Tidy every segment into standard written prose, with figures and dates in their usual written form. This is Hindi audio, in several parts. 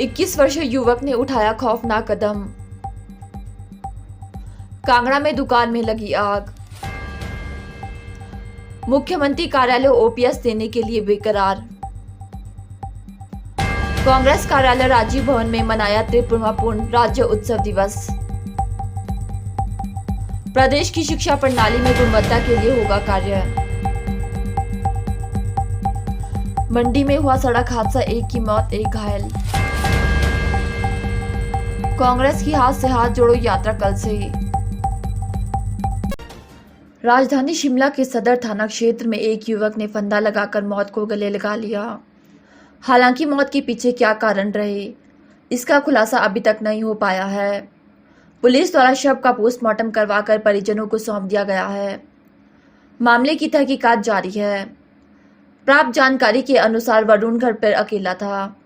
21 वर्षीय युवक ने उठाया खौफनाक कदम। कांगड़ा में दुकान में लगी आग। मुख्यमंत्री कार्यालय ओपीएस देने के लिए बेकरार। कांग्रेस कार्यालय राजीव भवन में मनाया त्रिपुरापूर्ण राज्य उत्सव दिवस। प्रदेश की शिक्षा प्रणाली में गुणवत्ता के लिए होगा कार्य। मंडी में हुआ सड़क हादसा, एक की मौत, एक घायल। कांग्रेस की हाथ से हाथ जोड़ो यात्रा कल से। राजधानी शिमला के सदर थाना क्षेत्र में एक युवक ने फंदा लगाकर मौत को गले लगा लिया। हालांकि मौत के पीछे क्या कारण रहे, इसका खुलासा अभी तक नहीं हो पाया है। पुलिस द्वारा शव का पोस्टमार्टम करवाकर परिजनों को सौंप दिया गया है। मामले की तहकीकात जारी है। प्राप्त जानकारी के अनुसार वरुण घर पर अकेला था।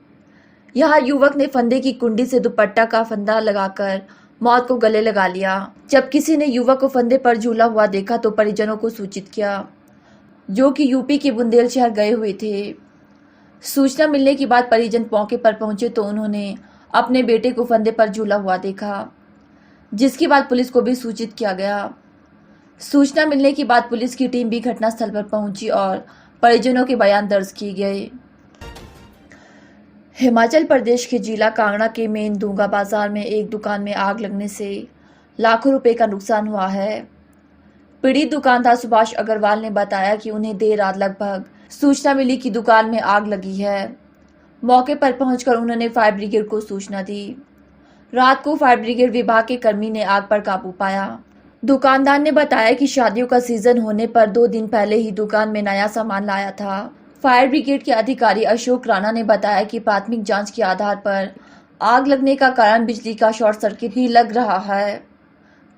यह युवक ने फंदे की कुंडी से दुपट्टा का फंदा लगाकर मौत को गले लगा लिया। जब किसी ने युवक को फंदे पर झूला हुआ देखा तो परिजनों को सूचित किया, जो कि यूपी के बुंदेलशहर गए हुए थे। सूचना मिलने के बाद परिजन मौके पर पहुंचे तो उन्होंने अपने बेटे को फंदे पर झूला हुआ देखा, जिसके बाद पुलिस को भी सूचित किया गया। सूचना मिलने के बाद पुलिस की टीम भी घटनास्थल पर पहुंची और परिजनों के बयान दर्ज किए गए। हिमाचल प्रदेश के जिला कांगड़ा के मेन दूंगा बाजार में एक दुकान में आग लगने से लाखों रुपए का नुकसान हुआ है। पीड़ित दुकानदार सुभाष अग्रवाल ने बताया कि उन्हें देर रात लगभग सूचना मिली कि दुकान में आग लगी है। मौके पर पहुंचकर उन्होंने फायर ब्रिगेड को सूचना दी। रात को फायर ब्रिगेड विभाग के कर्मी ने आग पर काबू पाया। दुकानदार ने बताया कि शादियों का सीजन होने पर 2 दिन पहले ही दुकान में नया सामान लाया था। फायर ब्रिगेड के अधिकारी अशोक राणा ने बताया कि प्राथमिक जांच के आधार पर आग लगने का कारण बिजली का शॉर्ट सर्किट ही लग रहा है।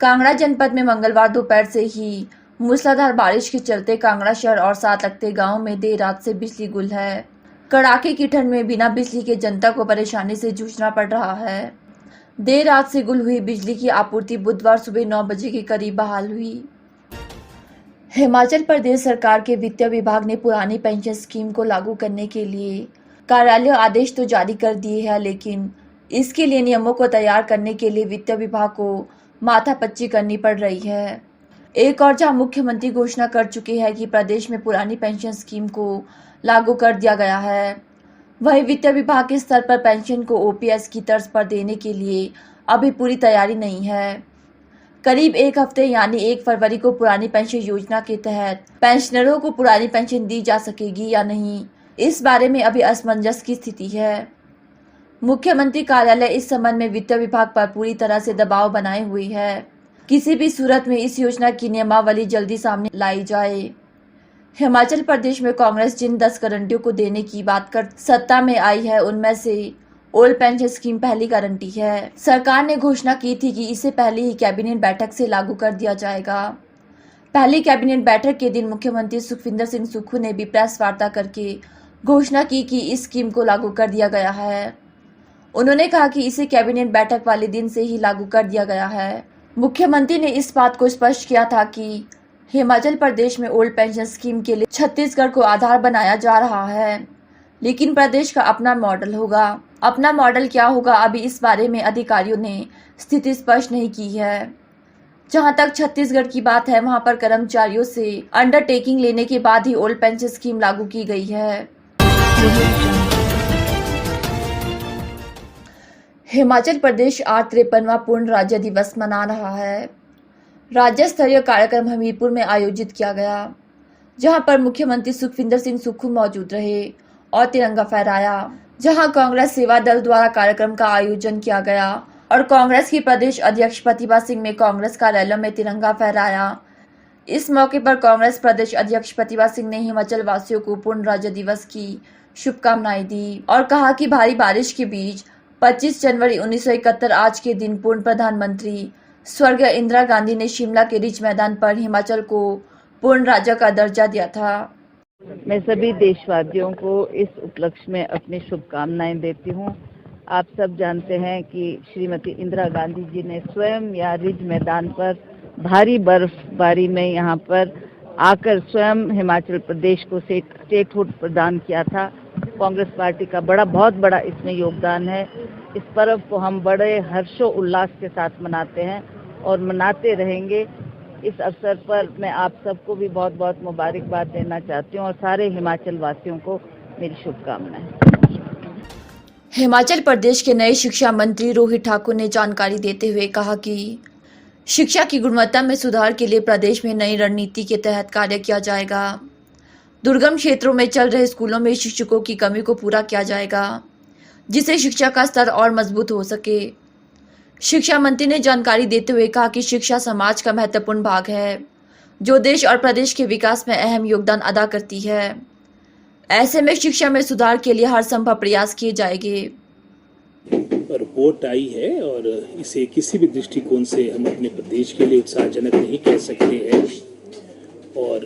कांगड़ा जनपद में मंगलवार दोपहर से ही मूसलाधार बारिश के चलते कांगड़ा शहर और साथ लगते गाँव में देर रात से बिजली गुल है। कड़ाके की ठंड में बिना बिजली के जनता को परेशानी से जूझना पड़ रहा है। देर रात से गुल हुई बिजली की आपूर्ति बुधवार सुबह 9 बजे के करीब बहाल हुई। हिमाचल प्रदेश सरकार के वित्त विभाग ने पुरानी पेंशन स्कीम को लागू करने के लिए कार्यालय आदेश तो जारी कर दिए हैं, लेकिन इसके लिए नियमों को तैयार करने के लिए वित्त विभाग को माथापच्ची करनी पड़ रही है। एक और जहां मुख्यमंत्री घोषणा कर चुके हैं कि प्रदेश में पुरानी पेंशन स्कीम को लागू कर दिया गया है, वहीं वित्त विभाग के स्तर पर पेंशन को ओपीएस की तर्ज पर देने के लिए अभी पूरी तैयारी नहीं है। करीब एक हफ्ते यानी 1 फरवरी को पुरानी पेंशन योजना के तहत पेंशनरों को पुरानी पेंशन दी जा सकेगी या नहीं, इस बारे में अभी असमंजस की स्थिति है। मुख्यमंत्री कार्यालय इस संबंध में वित्त विभाग पर पूरी तरह से दबाव बनाए हुए है। किसी भी सूरत में इस योजना की नियमावली जल्दी सामने लाई जाए। हिमाचल प्रदेश में कांग्रेस जिन 10 गारंटियों को देने की बात कर सत्ता में आई है, उनमें से ओल्ड पेंशन स्कीम पहली गारंटी है। सरकार ने घोषणा की थी कि इसे पहले ही कैबिनेट बैठक से लागू कर दिया जाएगा। पहली कैबिनेट बैठक के दिन मुख्यमंत्री सुखविंदर सिंह सुक्खू ने भी प्रेस वार्ता करके घोषणा की कि इस स्कीम को लागू कर दिया गया है। उन्होंने कहा कि इसे कैबिनेट बैठक वाले दिन से ही लागू कर दिया गया है। मुख्यमंत्री ने इस बात को स्पष्ट किया था कि हिमाचल प्रदेश में ओल्ड पेंशन स्कीम के लिए छत्तीसगढ़ को आधार बनाया जा रहा है, लेकिन प्रदेश का अपना मॉडल होगा। अपना मॉडल क्या होगा, अभी इस बारे में अधिकारियों ने स्थिति स्पष्ट नहीं की है। जहां तक छत्तीसगढ़ की बात है, वहां पर कर्मचारियों से अंडरटेकिंग लेने के बाद ही ओल्ड पेंशन स्कीम लागू की गई है। हिमाचल प्रदेश आज 53वां पूर्ण राज्य दिवस मना रहा है। राज्य स्तरीय कार्यक्रम हमीरपुर में आयोजित किया गया, जहां पर मुख्यमंत्री सुखविंदर सिंह सुक्खू मौजूद रहे और तिरंगा फहराया। जहां कांग्रेस सेवा दल द्वारा कार्यक्रम का आयोजन किया गया और कांग्रेस की प्रदेश अध्यक्ष प्रतिभा सिंह ने कांग्रेस कार्यालय में तिरंगा फहराया। इस मौके पर कांग्रेस प्रदेश अध्यक्ष प्रतिभा सिंह ने हिमाचल वासियों को पूर्ण राज्य दिवस की शुभकामनाएं दी और कहा कि भारी बारिश के बीच 25 जनवरी 1971 आज के दिन पूर्व प्रधानमंत्री स्वर्गीय इंदिरा गांधी ने शिमला के रिज मैदान पर हिमाचल को पूर्ण राज्य का दर्जा दिया था। मैं सभी देशवासियों को इस उपलक्ष्य में अपनी शुभकामनाएं देती हूं। आप सब जानते हैं कि श्रीमती इंदिरा गांधी जी ने स्वयं यहाँ रिज मैदान पर भारी बर्फबारी में यहाँ पर आकर स्वयं हिमाचल प्रदेश को स्टेटहुड प्रदान किया था कांग्रेस पार्टी का बहुत बड़ा इसमें योगदान है। इस पर्व को हम बड़े हर्षो उल्लास के साथ मनाते हैं और मनाते रहेंगे। इस अवसर पर मैं आप सबको भी बहुत बहुत मुबारकबाद देना चाहती हूँ और सारे हिमाचल वासियों को मेरी शुभकामनाएं। हिमाचल प्रदेश के नए शिक्षा मंत्री रोहित ठाकुर ने जानकारी देते हुए कहा कि शिक्षा की गुणवत्ता में सुधार के लिए प्रदेश में नई रणनीति के तहत कार्य किया जाएगा। दुर्गम क्षेत्रों में चल रहे स्कूलों में शिक्षकों की कमी को पूरा किया जाएगा, जिससे शिक्षा का स्तर और मजबूत हो सके। शिक्षा मंत्री ने जानकारी देते हुए कहा कि शिक्षा समाज का महत्वपूर्ण भाग है, जो देश और प्रदेश के विकास में अहम योगदान अदा करती है। ऐसे में शिक्षा में सुधार के लिए हर संभव प्रयास किए जाएंगे। रिपोर्ट आई है और इसे किसी भी दृष्टिकोण से हम अपने प्रदेश के लिए उत्साहजनक नहीं कह सकते हैं। और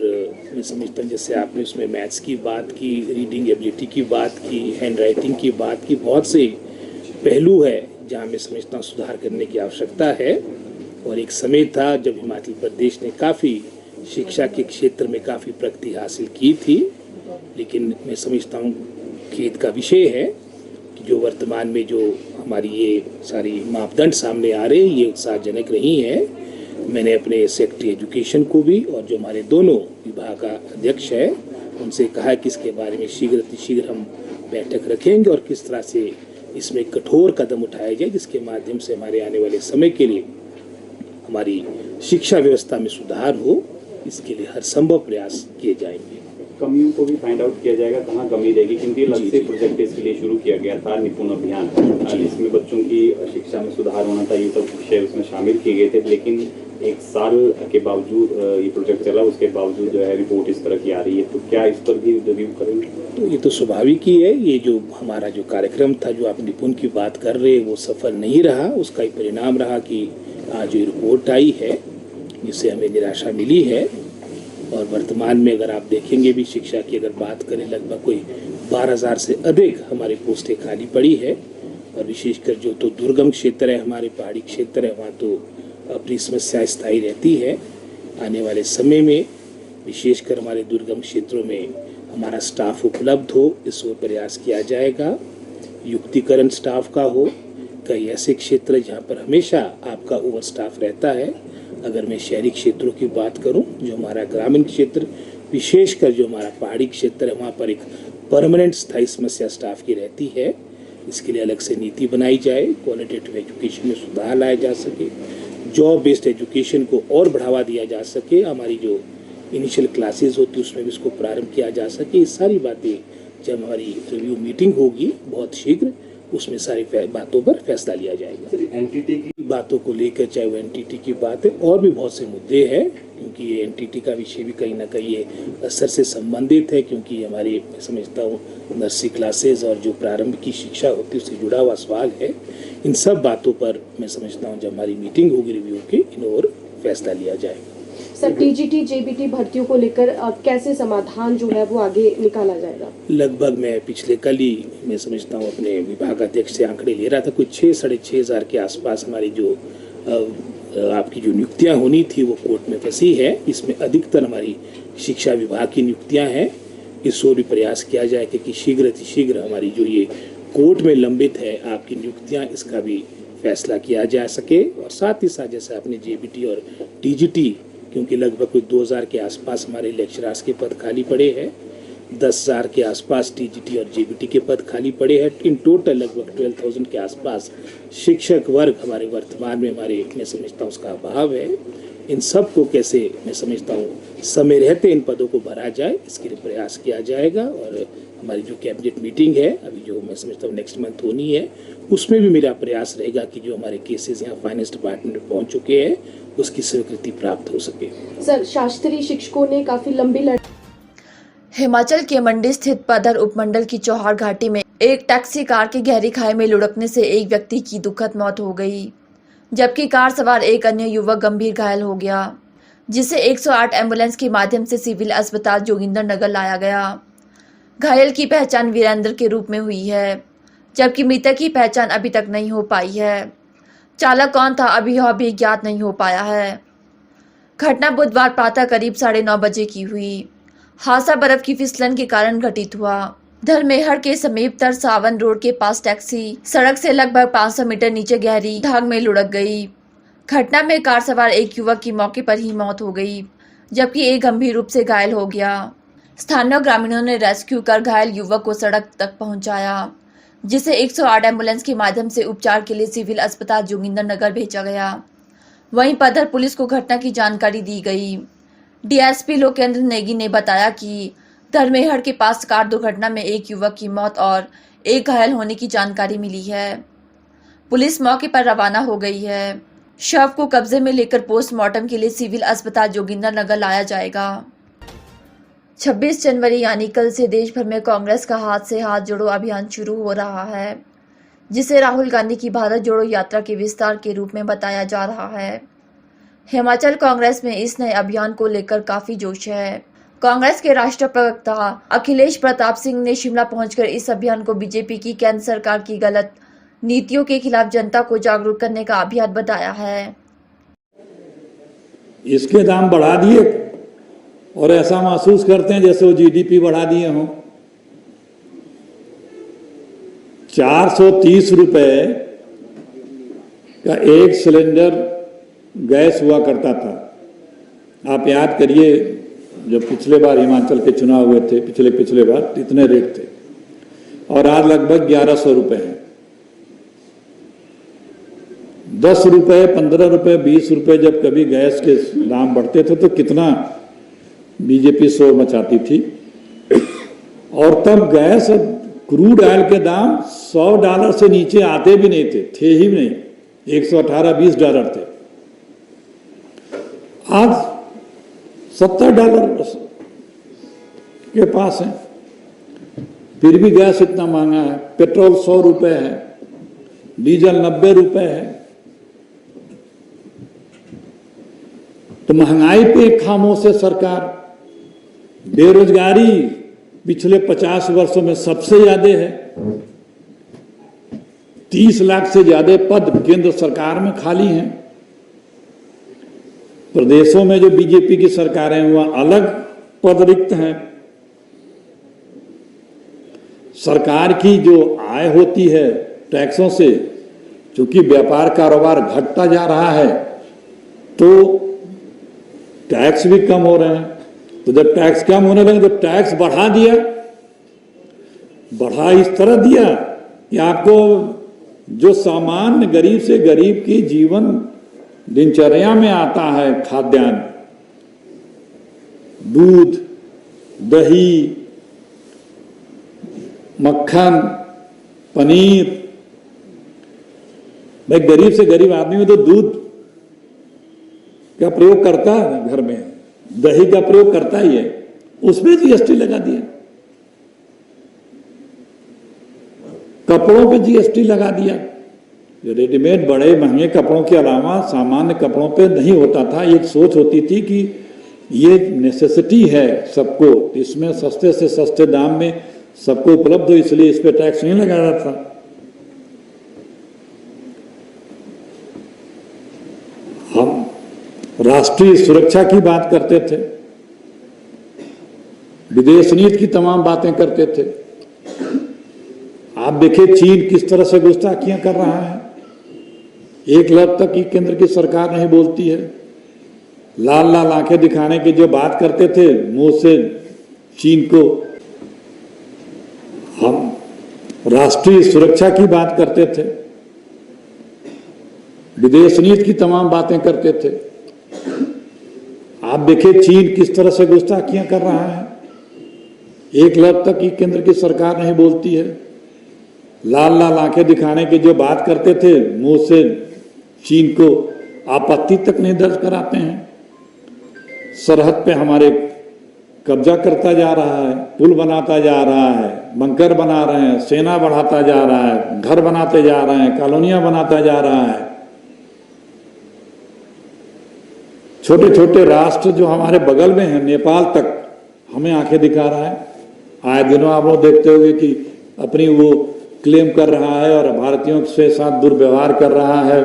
मैं समझता हूँ जैसे आपने उसमें मैथ्स की बात की, रीडिंग एबिलिटी की बात की, हैंड राइटिंग की बात की, बहुत से पहलू है जहाँ मैं समझता हूँ सुधार करने की आवश्यकता है। और एक समय था जब हिमाचल प्रदेश ने काफ़ी शिक्षा के क्षेत्र में काफ़ी प्रगति हासिल की थी, लेकिन मैं समझता हूँ खेद का विषय है कि जो वर्तमान में जो हमारी ये सारी मापदंड सामने आ रहे हैं ये उत्साहजनक नहीं है। मैंने अपने सेक्रेटरी एजुकेशन को भी और जो हमारे दोनों विभाग का अध्यक्ष है उनसे कहा कि इसके बारे में शीघ्र हम बैठक रखेंगे और किस तरह से इसमें कठोर कदम उठाया जाए, जिसके माध्यम से हमारे आने वाले समय के लिए हमारी शिक्षा व्यवस्था में सुधार हो। इसके लिए हर संभव प्रयास किए जाएंगे। कमियों को भी फाइंड आउट किया जाएगा कहाँ कमी रहेगी, क्योंकि अलग से प्रोजेक्ट इसके लिए शुरू किया गया था निपुण अभियान, जिसमें बच्चों की शिक्षा में सुधार होना था, ये सब विषय उसमें शामिल किए गए थे। लेकिन एक साल के बावजूद ये प्रोजेक्ट चला, उसके बावजूद जो है रिपोर्ट इस तरह की आ रही है, तो क्या इस पर भी रिव्यू करेंगे? तो ये तो स्वाभाविक ही है। ये जो हमारा जो कार्यक्रम था, जो आप निपुण की बात कर रहे हैं, वो सफल नहीं रहा। उसका ही परिणाम रहा कि आज जो रिपोर्ट आई है जिससे हमें निराशा मिली है। और वर्तमान में अगर आप देखेंगे भी शिक्षा की अगर बात करें, लगभग कोई 12,000 से अधिक हमारी पोस्टें खाली पड़ी है। और विशेषकर जो तो दुर्गम क्षेत्र है, हमारे पहाड़ी क्षेत्र है, वहाँ तो अपनी समस्या स्थायी रहती है। आने वाले समय में विशेषकर हमारे दुर्गम क्षेत्रों में हमारा स्टाफ उपलब्ध हो, इस ओर प्रयास किया जाएगा। युक्तिकरण स्टाफ का हो। कई ऐसे क्षेत्र जहाँ पर हमेशा आपका ओवर स्टाफ रहता है। अगर मैं शहरी क्षेत्रों की बात करूं, जो हमारा ग्रामीण क्षेत्र, विशेषकर जो हमारा पहाड़ी क्षेत्र है, वहाँ पर एक परमानेंट स्थायी समस्या स्टाफ की रहती है। इसके लिए अलग से नीति बनाई जाए, क्वालिटेटिव एजुकेशन में सुधार लाया जा सके, जॉब बेस्ड एजुकेशन को और बढ़ावा दिया जा सके, हमारी जो इनिशियल क्लासेस होती है उसमें भी इसको प्रारंभ किया जा सके। ये सारी बातें जब हमारी रिव्यू मीटिंग होगी बहुत शीघ्र, उसमें सारी बातों पर फैसला लिया जाएगा। एनटीटी की बातों को लेकर, चाहे वो एनटीटी की बात है, और भी बहुत से मुद्दे हैं, क्योंकि ये एनटीटी का विषय भी कहीं ना कहीं ये असर से संबंधित है, क्योंकि हमारी मैं समझता हूँ नर्सरी क्लासेस और जो प्रारंभ की शिक्षा होती है उससे जुड़ा हुआ सवाल है। इन सब बातों पर मैं समझता हूँ जब हमारी मीटिंग होगी रिव्यू की, इन और फैसला लिया जाएगा। सर, टीजीटी जेबीटी भर्तियों को लेकर कैसे समाधान जो है वो आगे निकाला जाएगा? लगभग मैं पिछले कल ही मैं समझता हूँ अपने विभागाध्यक्ष से आंकड़े ले रहा था, कुछ 6-6,500 के आसपास हमारी जो आपकी जो नियुक्तियाँ होनी थी वो कोर्ट में फंसी है। इसमें अधिकतर हमारी शिक्षा विभाग की नियुक्तियाँ हैं। इस ओर भी प्रयास किया जाए कि शीघ्र हमारी जो ये कोर्ट में लंबित है आपकी नियुक्तियाँ, इसका भी फैसला किया जा सके। और साथ ही साथ जैसे आपने जेबीटी और टीजीटी, क्योंकि लगभग कोई 2,000 के आसपास हमारे लेक्चरर्स के पद खाली पड़े हैं, 10,000 के आसपास टीजीटी और जेबीटी के पद खाली पड़े हैं। इन टोटल लगभग 12,000 के आसपास शिक्षक वर्ग हमारे वर्तमान में हमारे मैं समझता हूँ उसका अभाव है। इन सब को कैसे मैं समझता हूँ समय रहते इन पदों को भरा जाए, इसके लिए प्रयास किया जाएगा। और हमारी जो कैबिनेट मीटिंग है अभी जो मैं समझता हूँ नेक्स्ट मंथ होनी है, उसमें भी मेरा प्रयास रहेगा कि जो हमारे केसेस यहाँ फाइनेंस डिपार्टमेंट में पहुँच चुके हैं उसकी स्वीकृति प्राप्त हो सके। सर, शास्त्रीय शिक्षकों ने काफी लंबी हिमाचल के मंडी स्थित पधर उपमंडल की चौहार घाटी में एक टैक्सी कार की गहरी खाई में लुढ़कने से एक व्यक्ति की दुखद मौत हो गई, जबकि कार सवार एक अन्य युवक गंभीर घायल हो गया, जिसे 108 एम्बुलेंस के माध्यम से सिविल अस्पताल जोगिंद्रनगर लाया गया। घायल की पहचान वीरेंद्र के रूप में हुई है, जबकि मृतक की पहचान अभी तक नहीं हो पाई है। चालक कौन था अभी यह भी ज्ञात नहीं हो पाया है। घटना बुधवार प्रातः करीब 9:30 बजे की हुई। हादसा बर्फ की फिसलन के कारण घटित हुआ। धर्मेहर के समीप तरसावन रोड के पास टैक्सी सड़क से लगभग 500 मीटर नीचे गहरी ढाग में लुढ़क गई। घटना में कार सवार एक युवक की मौके पर ही मौत हो गई, जबकि एक गंभीर रूप से घायल हो गया। स्थानीय ग्रामीणों ने रेस्क्यू कर घायल युवक को सड़क तक पहुंचाया, जिसे 108 एम्बुलेंस के माध्यम से उपचार के लिए सिविल अस्पताल जोगिंदरनगर भेजा गया। वहीं पधर पुलिस को घटना की जानकारी दी गई। डीएसपी लोकेंद्र नेगी ने बताया कि धर्मेहर के पास कार दुर्घटना में एक युवक की मौत और एक घायल होने की जानकारी मिली है। पुलिस मौके पर रवाना हो गई है। शव को कब्जे में लेकर पोस्टमार्टम के लिए सिविल अस्पताल जोगिंदरनगर लाया जाएगा। 26 जनवरी यानी कल से देश भर में कांग्रेस का हाथ से हाथ जोड़ो अभियान शुरू हो रहा है, जिसे राहुल गांधी की भारत जोड़ो यात्रा के विस्तार के रूप में बताया जा रहा है। हिमाचल कांग्रेस में इस नए अभियान को लेकर काफी जोश है। कांग्रेस के राष्ट्रीय प्रवक्ता अखिलेश प्रताप सिंह ने शिमला पहुंचकर इस अभियान को बीजेपी की केंद्र सरकार की गलत नीतियों के खिलाफ जनता को जागरूक करने का अभियान बताया है। इसके दाम बढ़ा दिए और ऐसा महसूस करते हैं जैसे वो जीडीपी बढ़ा दिए हों। 430 रुपए का एक सिलेंडर गैस हुआ करता था। आप याद करिए, जब पिछले बार हिमाचल के चुनाव हुए थे, पिछले बार इतने रेट थे और आज लगभग 1100 रुपए हैं। 10 रुपए, 15 रुपए, 20 रुपए जब कभी गैस के दाम बढ़ते थे तो कितना बीजेपी शोर मचाती थी। और तब गैस, क्रूड ऑयल के दाम $100 से नीचे आते भी नहीं थे ही नहीं। 118-20 डॉलर थे। आज $70 के पास है, फिर भी गैस इतना महंगा है। पेट्रोल 100 रुपए है, डीजल 90 रुपए है। तो महंगाई पे खामोश है सरकार। बेरोजगारी पिछले 50 वर्षों में सबसे ज्यादा है। 30 लाख से ज्यादा पद केंद्र सरकार में खाली हैं। प्रदेशों में जो बीजेपी की सरकारें हैं वह अलग पद रिक्त हैं। सरकार की जो आय होती है टैक्सों से, चूंकि व्यापार कारोबार घटता जा रहा है तो टैक्स भी कम हो रहे हैं। तो जब टैक्स कम होने लगे तो टैक्स बढ़ा दिया। बढ़ा इस तरह दिया कि आपको जो सामान्य गरीब से गरीब की जीवन दिनचर्या में आता है, खाद्यान्न, दूध, दही, मक्खन, पनीर, भाई गरीब से गरीब आदमी में तो दूध का प्रयोग करता है, घर में दही का प्रयोग करता ही है, उसमें जीएसटी लगा दिया। कपड़ों पे जीएसटी लगा दिया। रेडीमेड बड़े महंगे कपड़ों के अलावा सामान्य कपड़ों पे नहीं होता था। एक सोच होती थी कि ये नेसेसिटी है सबको, इसमें सस्ते से सस्ते दाम में सबको उपलब्ध हो, इसलिए इस पे टैक्स नहीं लगा रहा था। हम राष्ट्रीय सुरक्षा की बात करते थे, विदेश नीति की तमाम बातें करते थे। आप देखिए चीन किस तरह से गुस्ताखियां कर रहा है। एक लफ्ज तक की केंद्र की सरकार नहीं बोलती है। लाल लाल आंखें दिखाने की जो बात करते थे मुंह से चीन को। हम राष्ट्रीय सुरक्षा की बात करते थे, विदेश नीति की तमाम बातें करते थे। आप देखिए चीन किस तरह से गुस्ताखियां कर रहा है। एक लफ्ज तक की केंद्र की सरकार नहीं बोलती है। लाल लाल आंखें दिखाने की जो बात करते थे मुंह से चीन को आपत्ति तक नहीं दर्ज कराते हैं। सरहद पे हमारे कब्जा करता जा रहा है, पुल बनाता जा रहा है, बंकर बना रहे हैं, सेना बढ़ाता जा रहा है, घर बनाते जा रहे हैं, कॉलोनियां बनाता जा रहा है। छोटे छोटे राष्ट्र जो हमारे बगल में हैं, नेपाल तक हमें आंखें दिखा रहा है। आए दिनों आप लोग देखते होंगे कि अपनी वो क्लेम कर रहा है और भारतीयों से साथ दुर्व्यवहार कर रहा है,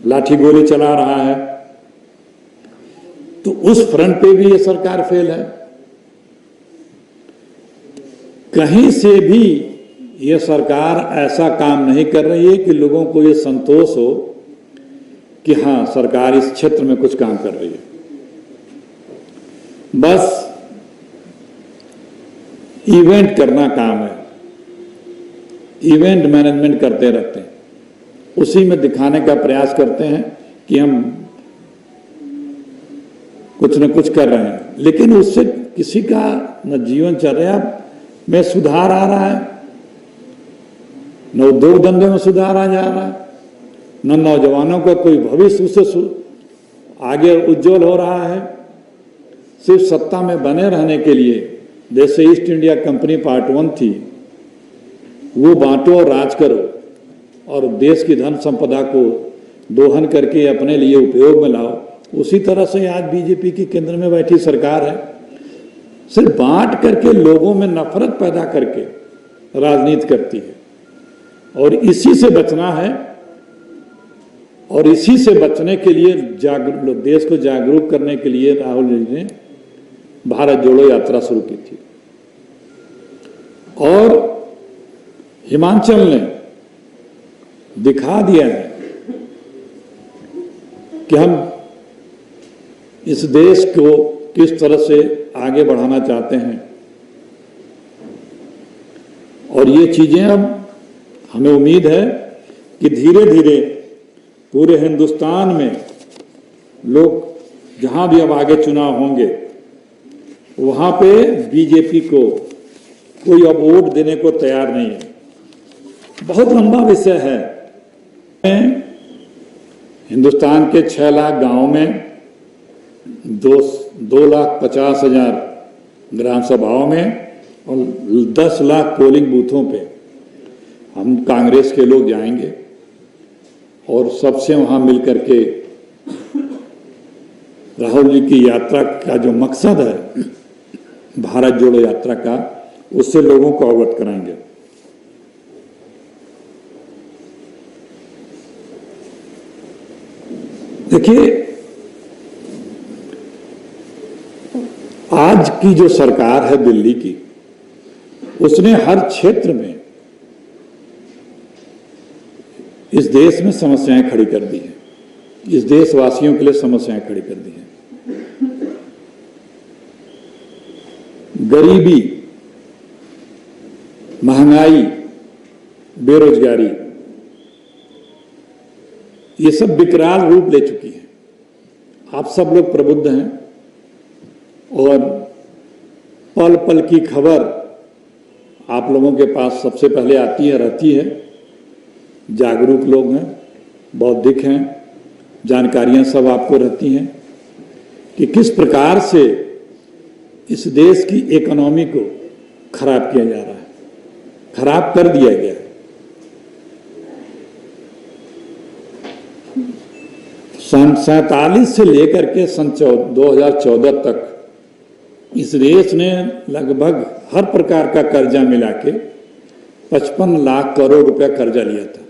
लाठी गोली चला रहा है। तो उस फ्रंट पे भी ये सरकार फेल है। कहीं से भी ये सरकार ऐसा काम नहीं कर रही है कि लोगों को ये संतोष हो कि हाँ, सरकार इस क्षेत्र में कुछ काम कर रही है। बस इवेंट करना काम है, इवेंट मैनेजमेंट करते रहते हैं, उसी में दिखाने का प्रयास करते हैं कि हम कुछ न कुछ कर रहे हैं, लेकिन उससे किसी का न जीवनचर्या में सुधार आ रहा है, न उद्योग धंधे में सुधार आ जा रहा है, न नौजवानों का कोई भविष्य उससे आगे उज्जवल हो रहा है। सिर्फ सत्ता में बने रहने के लिए, जैसे ईस्ट इंडिया कंपनी पार्ट 1 थी, वो बांटो और राज करो और देश की धन संपदा को दोहन करके अपने लिए उपयोग में लाओ, उसी तरह से आज बीजेपी की केंद्र में बैठी सरकार है। सिर्फ बांट करके लोगों में नफरत पैदा करके राजनीति करती है, और इसी से बचना है। और इसी से बचने के लिए देश को जागरूक करने के लिए राहुल जी ने भारत जोड़ो यात्रा शुरू की थी, और हिमाचल ने दिखा दिया है कि हम इस देश को किस तरह से आगे बढ़ाना चाहते हैं। और ये चीजें अब हमें उम्मीद है कि धीरे धीरे पूरे हिंदुस्तान में लोग जहां भी अब आगे चुनाव होंगे, वहां पे बीजेपी को कोई अब वोट देने को तैयार नहीं है। बहुत लंबा विषय है। हिंदुस्तान के 6 लाख गांवों में 2,50,000 ग्राम सभाओं में और 10 लाख पोलिंग बूथों पे हम कांग्रेस के लोग जाएंगे और सबसे वहां मिलकर के राहुल जी की यात्रा का जो मकसद है, भारत जोड़ो यात्रा का, उससे लोगों को अवगत कराएंगे। देखिए, आज की जो सरकार है दिल्ली की, उसने हर क्षेत्र में इस देश में समस्याएं खड़ी कर दी हैं, इस देशवासियों के लिए समस्याएं खड़ी कर दी हैं। गरीबी, महंगाई, बेरोजगारी, ये सब विकराल रूप ले चुकी है। आप सब लोग प्रबुद्ध हैं और पल पल की खबर आप लोगों के पास सबसे पहले आती है, रहती है। जागरूक लोग हैं, बौद्धिक हैं, जानकारियां सब आपको रहती हैं कि किस प्रकार से इस देश की इकोनॉमी को खराब किया जा रहा है, खराब कर दिया गया है। सन 47 से लेकर के सन 2014 तक इस देश ने लगभग हर प्रकार का कर्जा मिला के 55 लाख करोड़ रुपया कर्जा लिया था।